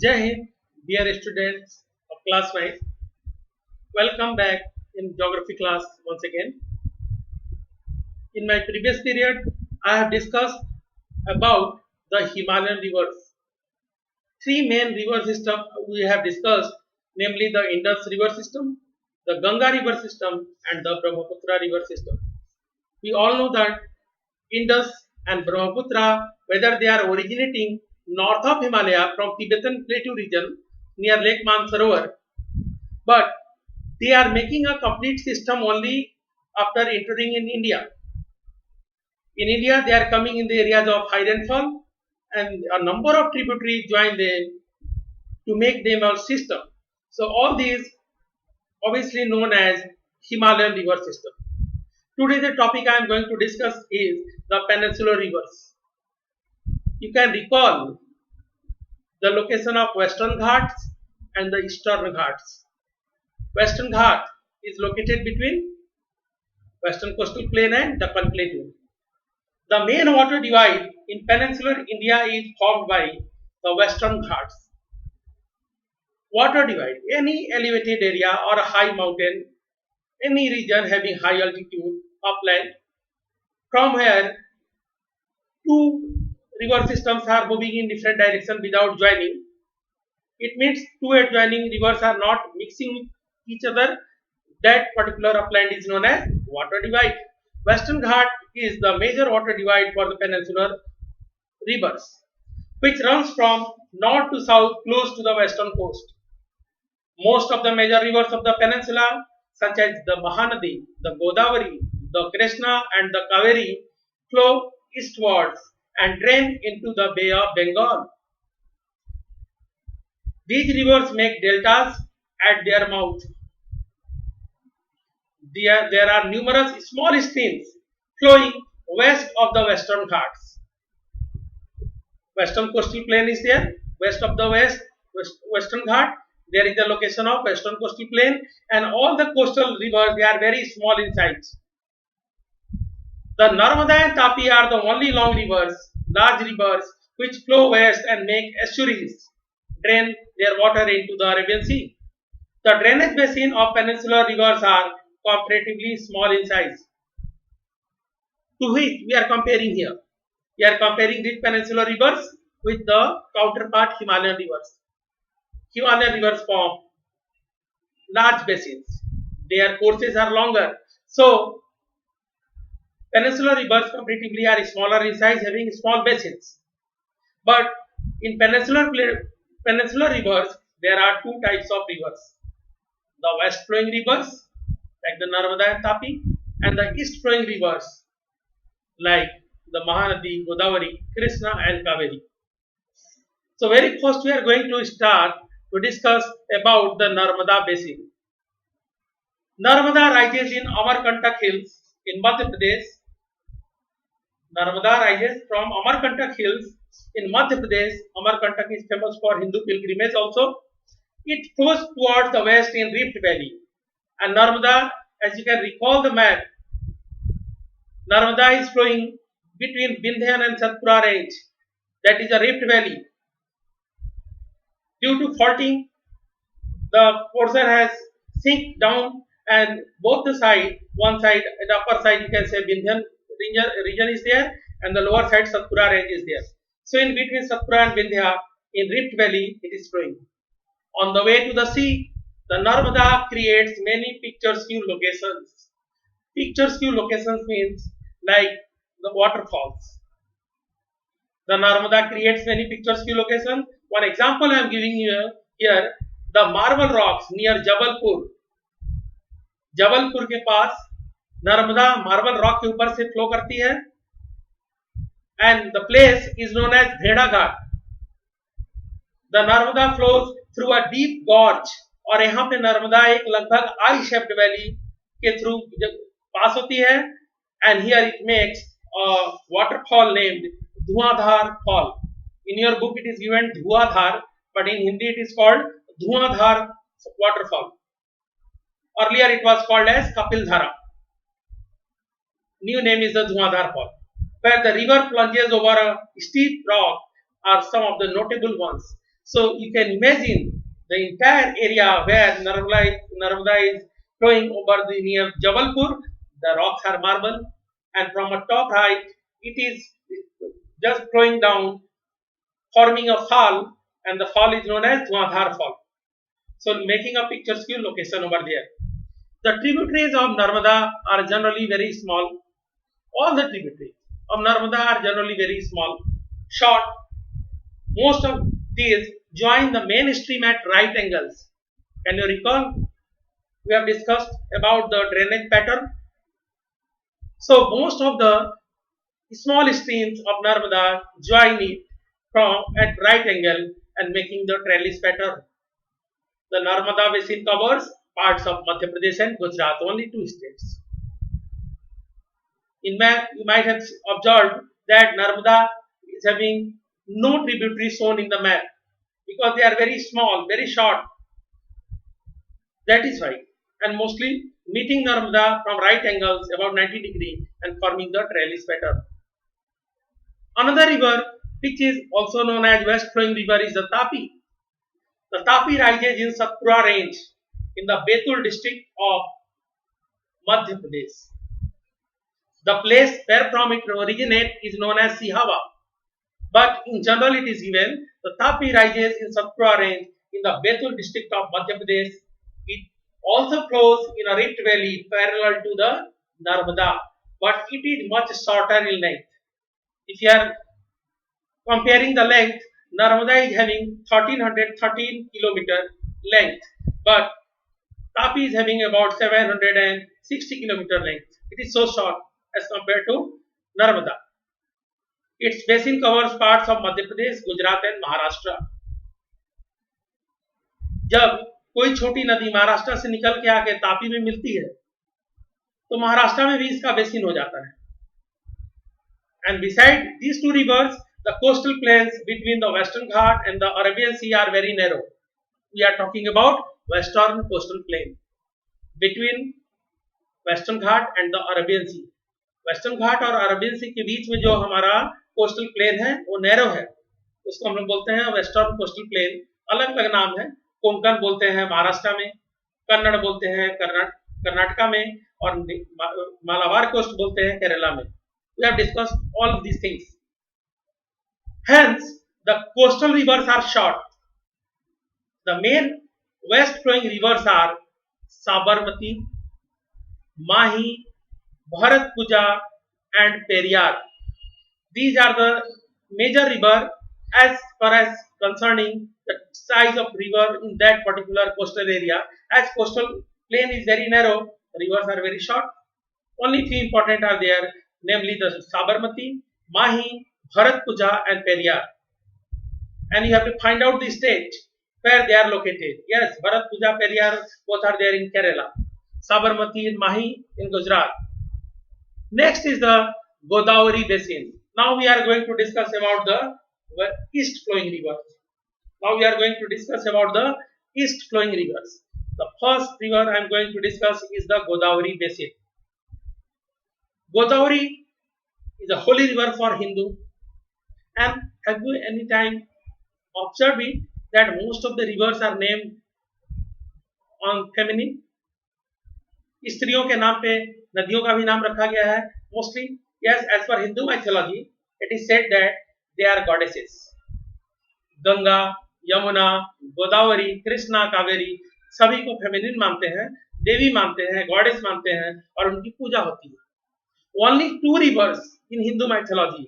Jai Hind, dear students of class 9. Welcome back in geography class once again. In my previous period, I have discussed about the Himalayan rivers. Three main river systems we have discussed, namely the Indus river system, the Ganga river system, and the Brahmaputra river system. We all know that Indus and Brahmaputra, whether they are originating north of Himalaya from Tibetan Plateau region near Lake Mansarovar, but they are making a complete system only after entering in India. In India, they are coming in the areas of high rainfall, and a number of tributaries join them to make them a system. So all these obviously known as Himalayan river system. Today the topic I am going to discuss is the peninsular rivers. You can recall the location of Western Ghats and the Eastern Ghats. Western Ghat is located between Western Coastal Plain and Deccan Plateau. The main water divide in peninsular India is formed by the Western Ghats. Water divide, any elevated area or a high mountain, any region having high altitude, upland, from where two river systems are moving in different direction without joining. It means two adjoining rivers are not mixing with each other. That particular upland is known as water divide. Western Ghat is the major water divide for the peninsular rivers, which runs from north to south close to the western coast. Most of the major rivers of the peninsula, such as the Mahanadi, the Godavari, the Krishna, and the Kaveri, flow eastwards and drain into the Bay of Bengal. These rivers make deltas at their mouth. There are numerous small streams flowing west of the Western Ghats. Western coastal plain is there, west of the Western Ghat. There is the location of Western coastal plain, and all the coastal rivers they are very small in size. The Narmada and Tapi are the only long rivers, large rivers which flow west and make estuaries, drain their water into the Arabian Sea. The drainage basin of peninsular rivers are comparatively small in size. To which we are comparing here. We are comparing these peninsular rivers with the counterpart Himalayan rivers. Himalayan rivers form large basins. Their courses are longer. So, peninsular rivers comparatively are smaller in size, having small basins. But in peninsular rivers, there are two types of rivers. The west flowing rivers, like the Narmada and Tapi, and the east flowing rivers, like the Mahanadi, Godavari, Krishna, and Kaveri. So, very first, we are going to start to discuss about the Narmada basin. Narmada rises in Amarkantak Hills in Madhya Pradesh. Narmada rises from Amarkantak Hills in Madhya Pradesh. Amarkantak is famous for Hindu pilgrimage also. It flows towards the west in Rift Valley. And Narmada, as you can recall the map, Narmada is flowing between Vindhyan and Satpura range. That is a Rift Valley. Due to faulting, the portion has sink down, and both the side, one side, the upper side you can say Vindhyan region is there, and the lower side Satpura range is there. So in between Satpura and Vindhya, in Rift Valley, it is flowing. On the way to the sea, the Narmada creates many picturesque locations. Picturesque locations means like the waterfalls. The Narmada creates many picturesque locations. One example I am giving you here, the marble rocks near Jabalpur. Jabalpur के पास Narmada marble rock के ऊपर से flow करती है, and the place is known as Bheda Ghat. The Narmada flows through a deep gorge, और यहाँ पे नर्मदा एक लगभग आई शेप्ड वैली के थ्रू पास होती है, and here it makes a waterfall named Dhuandhar fall. In your book it is given Dhuandhar, but in Hindi it is called Dhuandhar waterfall. Earlier it was called as Kapil Dhara. New name is the Dhuandhar Fall, where the river plunges over a steep rock are some of the notable ones. So you can imagine the entire area where Narmada is flowing over the near Jabalpur. The rocks are marble, and from a top height, it is just flowing down, forming a fall, and the fall is known as Dhuandhar Fall. So making a picturesque location over there. The tributaries of Narmada are generally very small. All the tributaries of Narmada are generally very small, short. Most of these join the main stream at right angles. Can you recall? We have discussed about the drainage pattern. So most of the small streams of Narmada join it from at right angle and making the trellis pattern. The Narmada basin covers parts of Madhya Pradesh and Gujarat, only two states. In map, you might have observed that Narmada is having no tributaries shown in the map because they are very small, very short. That is why. And mostly meeting Narmada from right angles about 90 degree and forming the trellis pattern. Another river which is also known as west flowing river is the Tapi. The Tapi rises in Satpura range in the Betul district of Madhya Pradesh. The place where from it originates is known as Sihava, but in general it is given the Tapi rises in Satpura range in the Betul district of Madhya Pradesh. It also flows in a rift valley parallel to the Narmada, but it is much shorter in length. If you are comparing the length, Narmada is having 1313 kilometer length, but Tapi is having about 760 kilometer length. It is so short as compared to Narmada. Its basin covers parts of Madhya Pradesh, Gujarat and Maharashtra. जब कोई छोटी नदी महाराष्ट्र से निकल के आके तापी में मिलती है तो महाराष्ट्र में भी इसका बेसिन हो जाता है. And beside these two rivers, the coastal plains between the Western Ghat and the Arabian Sea are very narrow. We are talking about Western coastal plain between Western Ghat and the Arabian Sea. Western Ghat और Arabian Sea के बीच में जो हमारा coastal plain है वो narrow है, उसको हम लोग बोलते हैं वेस्टर्न कोस्टल प्लेन. अलग अलग नाम है. कोंकण बोलते हैं महाराष्ट्र में, कन्नड़ बोलते हैं कर्नाटका में और मालाबार कोस्ट बोलते हैं केरला में. We have discussed all these things. Hence, the coastal rivers are short. The main west flowing rivers are Sabarmati, Mahi, Bharatpuzha and Periyar. These are the major river as far as concerning the size of river in that particular coastal area. As coastal plain is very narrow, the rivers are very short. Only few important are there, namely the Sabarmati, Mahi, Bharatpuzha and Periyar. And you have to find out the state where they are located. Yes, Bharatpuzha, Periyar both are there in Kerala. Sabarmati and Mahi in Gujarat. Next is the Godavari basin. Now we are going to discuss about the east flowing rivers. Now we are going to discuss about the east flowing rivers. The first river I am going to discuss is the Godavari basin. Godavari is a holy river for Hindu. And have you any time observed it that most of the rivers are named on feminine? स्त्रियों के नाम पे नदियों का भी नाम रखा गया है mostly. Yes, as per Hindu mythology, it is said that they are goddesses. Ganga, Yamuna, Godavari, Krishna, Kaveri सभी को फेमिनिन मानते हैं, देवी मानते हैं, गॉडेस मानते हैं और उनकी पूजा होती है. Only two rivers in Hindu mythology,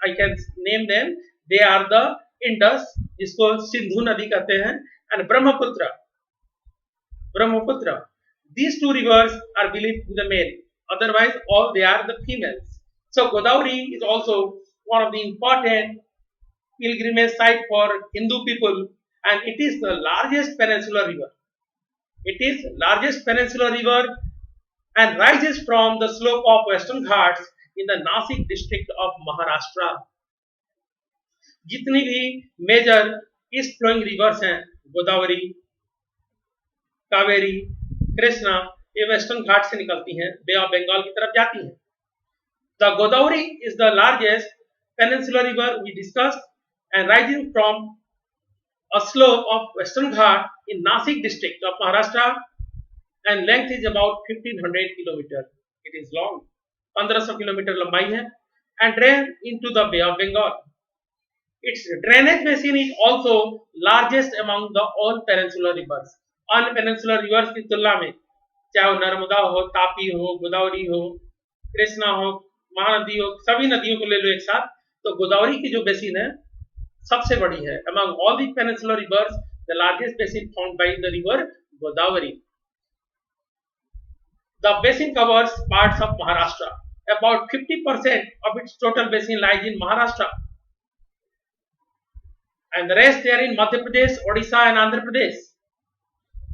I can name them. They are the Indus, जिसको सिंधु नदी कहते हैं, and Brahmaputra. These two rivers are believed to be the male. Otherwise, all they are the females. So Godavari is also one of the important pilgrimage site for Hindu people, and it is the largest peninsular river. It is largest peninsular river and rises from the slope of Western Ghats in the Nasik district of Maharashtra. जितनी भी major east flowing rivers हैं, गोदावरी, कावेरी, कृष्णा, ये western Ghat से निकलती हैं, बे of Bengal की तरफ जाती हैं. The Godavari is the largest peninsular river we discussed and rising from a slope of Western Ghat in Nasik district of Maharashtra, and length is about 1500 kilometer. It is long, 1500 kilometre लंबाई है, and drain into the Bay of Bengal. Its drainage basin is also largest among the all peninsular rivers. अन्य peninsular rivers की तुलना में, चाहे वो नर्मदा हो, तापी हो, गोदावरी हो, कृष्णा हो, महानदी हो, सभी नदियों को ले लो एक साथ, तो गोदावरी की जो बेसिन है सबसे बड़ी है. Among all the peninsular rivers, the largest basin formed by the river Godavari. The basin covers parts of Maharashtra. About 50% of its total basin lies in Maharashtra, and the rest they are in Madhya Pradesh, Odisha, and Andhra Pradesh.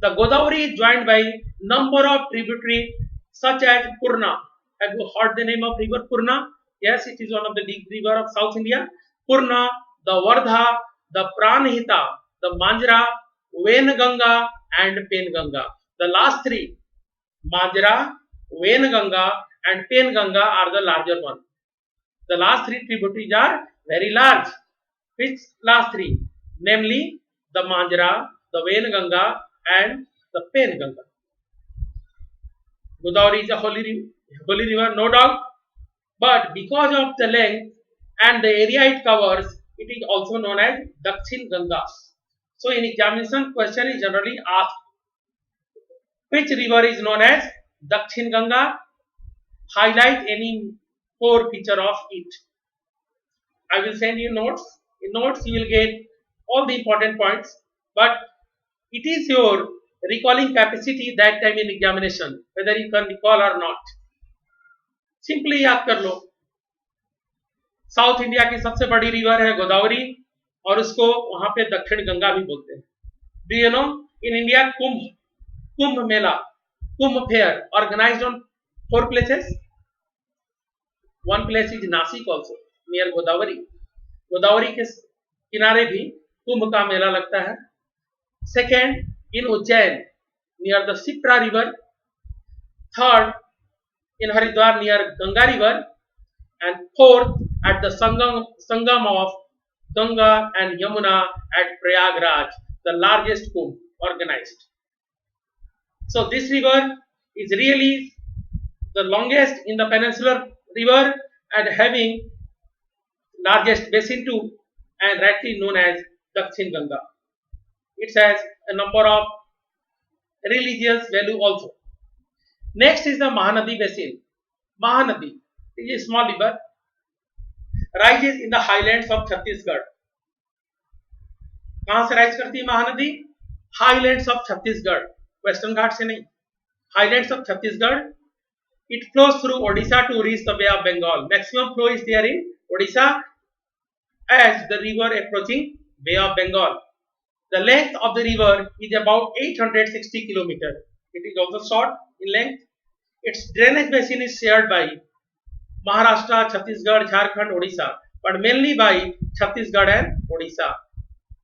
The Godavari is joined by number of tributaries such as Purna. Have you heard the name of river Purna? Yes, it is one of the big river of South India. Purna, the Vardha, the Pranhita, the Manjra, Venganga, and Penganga. The last three, Manjra, Venganga, and Penganga, are the larger one. The last three tributaries are very large. Which last three? Namely, the Manjra, the Venganga, and the Penganga. Godavari is a holy river, no doubt, but because of the length and the area it covers, it is also known as Dakshin Ganga. So, in examination, question is generally asked, which river is known as Dakshin Ganga? Highlight any core feature of it. I will send you notes. In notes, you will get all the important points, but it is your recalling capacity that time in examination, whether you can recall or not. Simply याद कर लो. South India की सबसे बड़ी river है गोदावरी, और उसको वहां पे दक्षिण गंगा भी बोलते हैं. Do you know, in India Kumbh Mela, Kumbh fair organized on 4 places. One place is Nasik also, near Godavari. Godavari के किनारे भी कुंभ का मेला लगता है. Second, in Ujjain, near the Shipra river. Third, in Haridwar near Ganga river. And fourth, at the Sangam of Ganga and Yamuna at Prayagraj, the largest kumbh organized. So this river is really the longest in the peninsular river and having largest basin too, and rightly known as Dakshin Ganga. It has a number of religious value also. Next is the Mahanadi basin. Mahanadi is a small river, rises in the highlands of Chhattisgarh. कहाँ से rise करती है Mahanadi? Highlands of Chhattisgarh, western Ghat से नहीं, highlands of Chhattisgarh. It flows through Odisha to reach the Bay of Bengal. Maximum flow is there in Odisha as the river approaching Bay of Bengal. The length of the river is about 860 km. It is also short in length. Its drainage basin is shared by Maharashtra, Chhattisgarh, Jharkhand, Odisha, but mainly by Chhattisgarh and Odisha.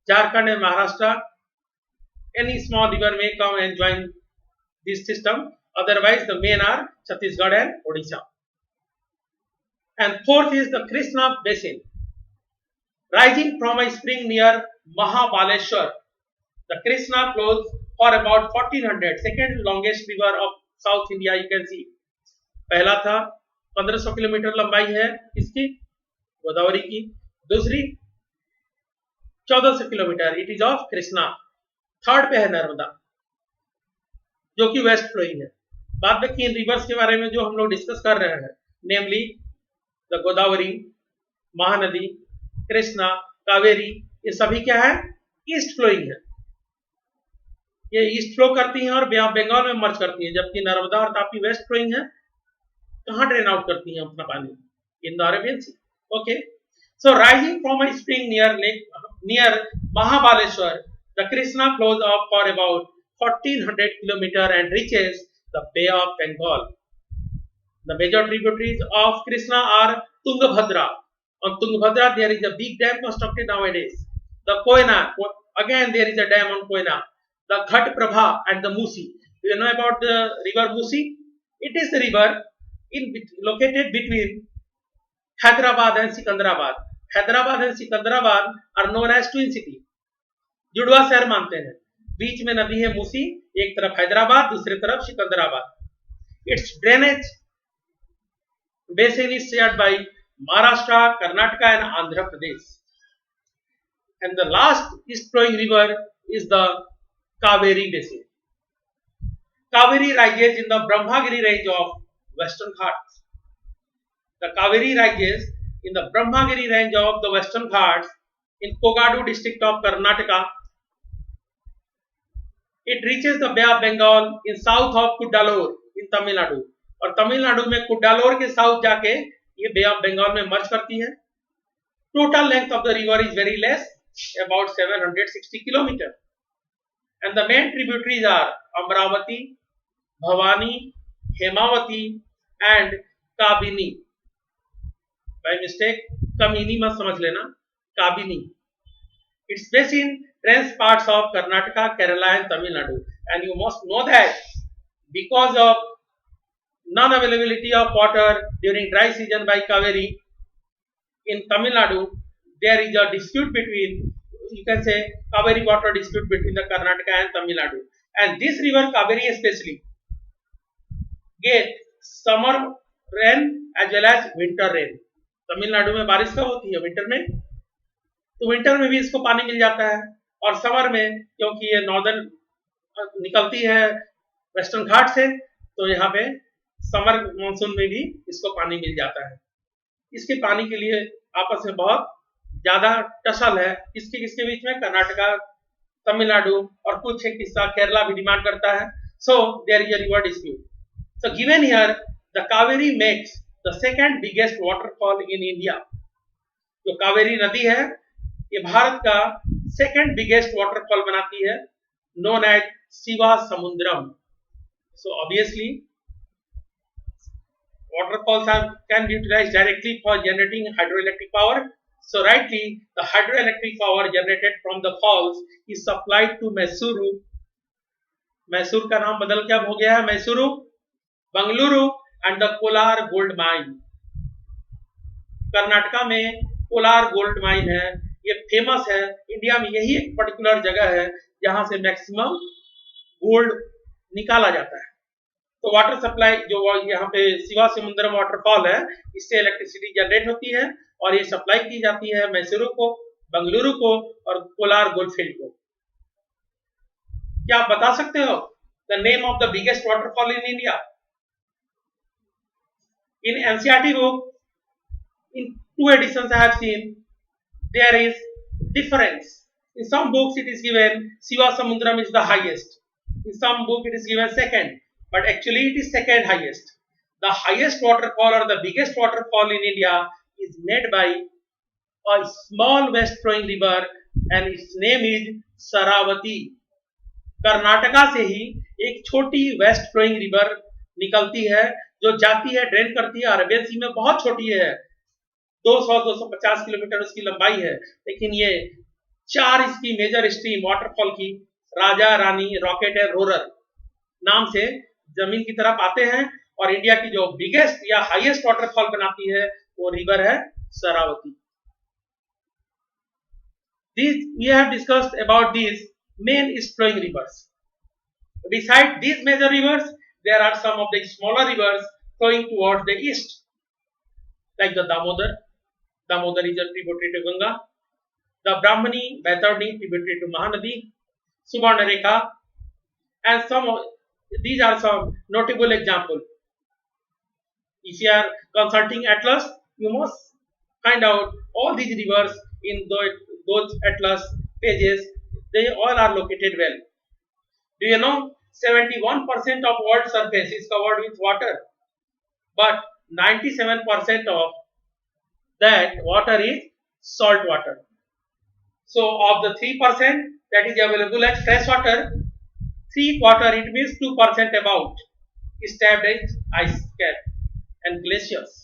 Jharkhand and Maharashtra, any small river may come and join this system. Otherwise, the main are Chhattisgarh and Odisha. And fourth is the Krishna basin, rising from a spring near Mahabaleshwar. The Krishna flows for about 1400, second longest river of South India. You can see, पहला था 1500 kilometre लंबाई है इसकी, गोदावरी की. दूसरी 1400 kilometre, it is of Krishna. Third पे है नर्मदा, जो कि वेस्ट फ्लोइंग है. बाद में तीन रिवर्स के बारे में जो हम लोग डिस्कस कर रहे हैं, नेमली द गोदावरी, महानदी, कृष्णा, कावेरी, ये सभी क्या है? ईस्ट फ्लोइंग है. ये ईस्ट फ्लो करती हैं और बे ऑफ बंगाल में मर्ज करती हैं, जबकि नर्मदा और तापी वेस्ट फ्लोइंग है. कहाँ ड्रेन आउट करती हैं अपना पानी? In the Arabian Sea. Okay, so rising from a spring near Mahabaleshwar, the Krishna flows off for about 1400 km and reaches the Bay of Bengal. The major tributaries of Krishna are Tungabhadra. On Tungabhadra there is a big dam constructed nowadays. The Koyna, again there is a dam on Koyna. The Ghat Prabha and the Musi. Do you know about the river Musi? It is the river located between Hyderabad and Sikandrabad. Hyderabad and Sikandrabad are known as twin city. जुड़वा शहर मानते हैं। बीच में नदी है मूसी, एक तरफ हैदराबाद, दूसरी तरफ Secunderabad. It's drainage basin is shared by Maharashtra, Karnataka and Andhra Pradesh. And the last east flowing river is the Kaveri basin. Kaveri rises in the Brahmagiri range of Western Ghats. The Kaveri rises in the Brahmagiri range of the Western Ghats in Kogadu district of Karnataka. It reaches the Bay of Bengal in south of Cuddalore in Tamil Nadu. और तमिलनाडु में कुड्डालोर के south जाके ये बे of Bengal में merge करती है। Total length of the river is very less, about 760 kilometre, and the main tributaries are Amaravati, Bhavani, Hemavati and Kabini. By mistake कमीनी मत समझ लेना, Kabini. Its basin drains parts of Karnataka, Kerala and Tamil Nadu, and you must know that because of non-availability of water during dry season by Kaveri in Tamil Nadu, there is a dispute between, you can say, Kaveri water dispute between the Karnataka and Tamil Nadu. And this river Kaveri especially get summer rain as well as winter rain. Tamil Nadu में बारिश कब होती है? Winter में। तो winter में भी इसको पानी मिल जाता है, और समर में क्योंकि ये नॉर्दर्न निकलती है वेस्टर्न घाट से, तो यहाँ पे समर मानसून में भी इसको पानी मिल जाता है। इसके पानी के लिए आपस में बहुत ज्यादा टसल है। किसके किसके बीच में? कर्नाटका, तमिलनाडु और कुछ एक हिस्सा केरला भी डिमांड करता है। So there is a river dispute. So given here the Kaveri makes the second biggest waterfall in India. जो कावेरी नदी है ये भारत का सेकंड बिगेस्ट वाटरफॉल बनाती है, known as Shivasamudram. So obviously waterfalls can be utilized directly for generating hydroelectric power. So rightly, the hydroelectric power generated from the falls is supplied to Mysuru. Mysore का नाम बदल क्या हो गया है? Mysuru, Bengaluru and the Kolar gold mine. Karnataka में Kolar gold mine है, ये फेमस है। इंडिया में यही एक पर्टिकुलर जगह है जहां से मैक्सिमम गोल्ड निकाला जाता है। तो वाटर सप्लाई जो यहाँ पे शिवा समुद्रम वाटरफॉल है, इससे इलेक्ट्रिसिटी जनरेट होती है और ये सप्लाई की जाती है मैसूरू को, बंगलुरु को और कोलार गोल्डफील्ड को। क्या आप बता सकते हो the name of the biggest waterfall in India? In NCERT book in 2 editions I have seen there is difference. In some books it is given Shiva Samudram is the highest. In some book it is given second, but actually it is second highest. The highest waterfall or the biggest waterfall in India is made by a small west flowing river and its name is Saravati. Karnataka से ही एक छोटी west flowing river निकलती है जो जाती है, drain करती है अरबियन सी में। बहुत छोटी है, 200-250 किलोमीटर उसकी लंबाई है, लेकिन ये 4 इसकी मेजर स्ट्रीम वाटरफॉल की राजा, रानी, रॉकेट एंड रोरर नाम से जमीन की तरफ आते हैं, और इंडिया की जो बिगेस्ट या हाईएस्ट वाटरफॉल बनाती है वो रिवर है Sharavati. We have discussed about these main east flowing rivers. Beside these major rivers, there are some of the smaller rivers flowing towards the east, like the Damodar. Damodar is a tributary to Ganga. The Brahmani, Baitani, tributary to Mahanadi, Subarnarekha, and these are some notable examples. If you are consulting atlas, you must find out all these rivers in those atlas pages. They all are located well. Do you know 71% of world surface is covered with water, but 97% of that water is salt water. So of the 3% that is available as fresh water, 3/4, it means 2% about is tapped as ice cap and glaciers.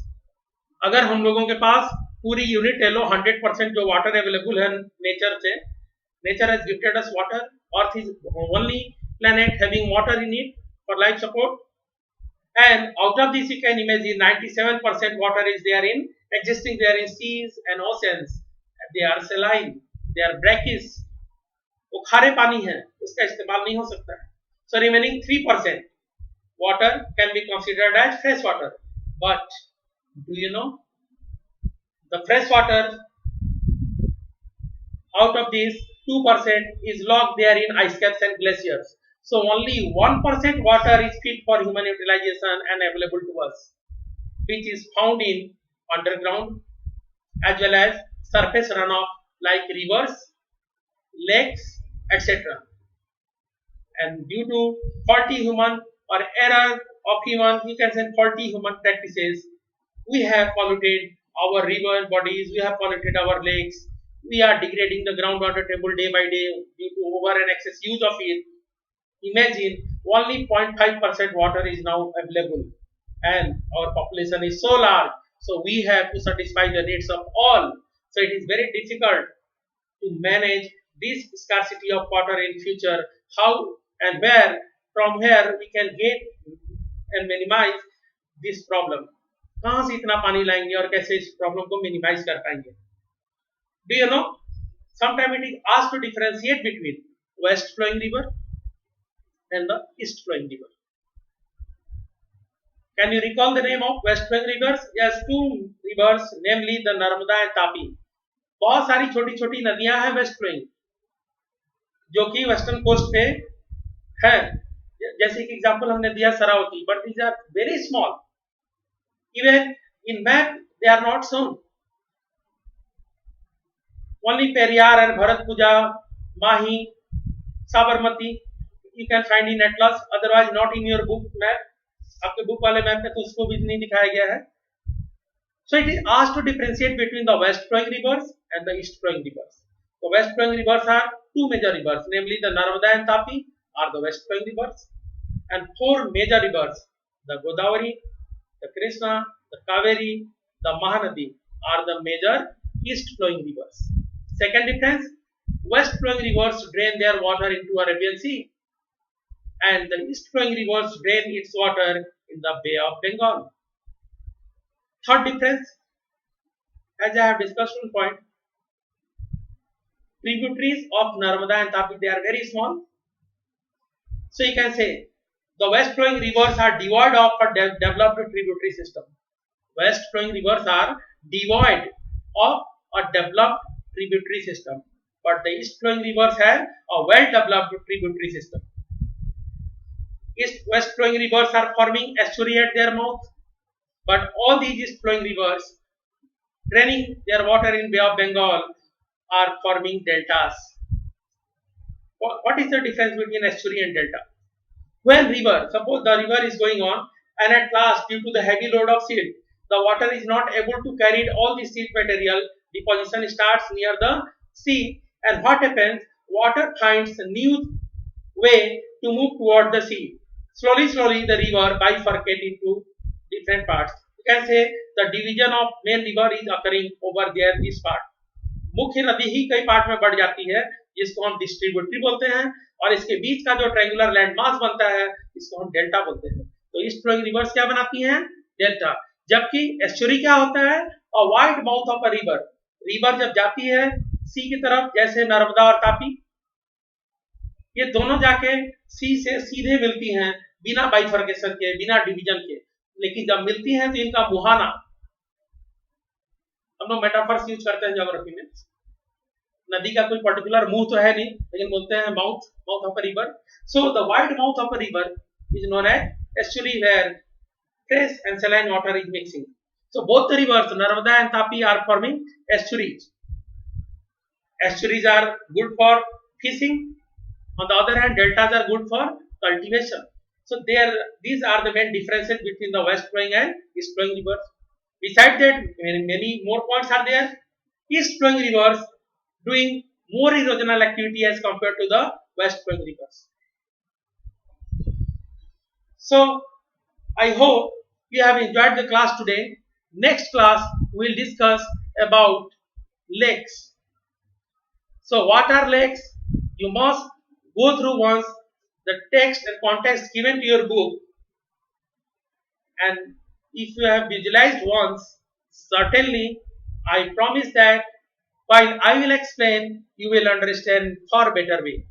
अगर हम लोगों के पास पूरी unit ले लो 100% जो water available है nature से, nature has gifted us water. Earth is only planet having water in it for life support, and out of this you can imagine 97% water is there in existing there in seas and oceans. They are saline, they are brackish, वो खारे पानी है, उसका इस्तेमाल नहीं हो सकता है. So remaining 3% water can be considered as fresh water. But do you know the fresh water out of this 2% is locked there in ice caps and glaciers. So only 1% water is fit for human utilization and available to us, which is found in underground as well as surface runoff like rivers, lakes, etc. And due to faulty human or error of human, you can say faulty human practices, we have polluted our river bodies, we have polluted our lakes, we are degrading the groundwater table day by day due to over and excess use of it. Imagine only 0.5% water is now available and our population is so large, so we have to satisfy the needs of all. So it is very difficult to manage this scarcity of water in future. How and where, from where we can get and minimize this problem. कहाँ से इतना पानी लाएंगे और कैसे इस problem को minimise कर पाएंगे? Do you know? Sometimes it is asked to differentiate between west flowing river and the east flowing river. Can you recall the name of west flowing rivers? Yes, two rivers, namely the Narmada and Tapi. बहुत सारी छोटी छोटी नदियां हैं west flowing जो कि western coast पे है. जैसे कि एग्जांपल हमने दिया Sharavati, but these are very small. Even in map they are not shown. Only Periyar and Bharathappuzha, Mahi, Sabarmati you can find in atlas, otherwise not in your book map. आपके बुक वाले मैप में तो उसको भी नहीं दिखाया गया है. So it is asked to differentiate between the west flowing rivers and the east flowing rivers. The west flowing rivers are two major rivers, namely the Narmada and Tapi are the west flowing rivers, and four major rivers, the Godavari, the Krishna, the Kaveri, the Mahanadi are the major east flowing rivers. Second difference, west flowing rivers drain their water into Arabian Sea and the east flowing rivers drain its water in the Bay of Bengal. Third difference, as I have discussed on point, tributaries of Narmada and Tapi, they are very small. So you can say the west flowing rivers are devoid of a developed tributary system. West flowing rivers are devoid of a developed tributary system, but the east flowing rivers have a well developed tributary system. East west flowing rivers are forming estuary at their mouth, but all these east flowing rivers draining their water in Bay of Bengal are forming deltas. What is the difference between estuary and delta? When river, suppose the river is going on and at last due to the heavy load of silt, the water is not able to carry all the silt material, deposition starts near the sea, and what happens? Water finds a new way to move toward the sea. Slowly the river bifurcates into different parts. You can say the division of main river is occurring over there, this part. मुख्य नदी ही कई part में बढ़ जाती है जिसको हम distributary बोलते हैं, और इसके बीच का जो ट्रायंगुलर लैंड मास बनता है इसको हम डेल्टा बोलते हैं. तो ईस्ट फ्लोइंग रिवर्स क्या बनाती हैं? डेल्टा. जबकि एस्चुरी क्या होता है? A wide mouth of a river. River जब जाती है सी की तरफ, जैसे नर्मदा और तापी, ये दोनों जाके सी से सीधे मिलती हैं बिना बाइफर्केशन के, बिना डिवीजन के. लेकिन जब मिलती हैं तो इनका मुहाना, हम लोग मेटाफर्स यूज करते हैं ज्योग्राफी में. नदी का कोई पर्टिकुलर मुंह तो है नहीं, लेकिन बोलते हैं mouth of a river. So the wide mouth of a river is known as estuary where fresh and saline water is mixing. So both the rivers Narmada and Tapi are forming estuaries. Estuaries are good for fishing. On the other hand, deltas are good for cultivation. So these are the main differences between the west flowing and east flowing rivers. Besides that, many more points are there. East flowing rivers doing more erosional activity as compared to the west flowing rivers. So I hope you have enjoyed the class today. Next class we will discuss about lakes. So what are lakes? You must go through once the text and context given to your book, and if you have visualized once, certainly I promise that While I will explain, you will understand far better way.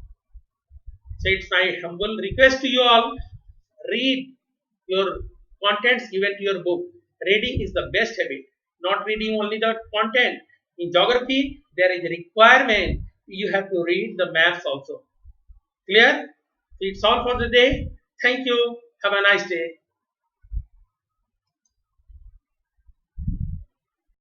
So it's my humble request to you all, read your contents given to your book. Reading is the best habit, not reading only the content. In geography, there is a requirement you have to read the maps also. Clear? So it's all for the day. Thank you. Have a nice day.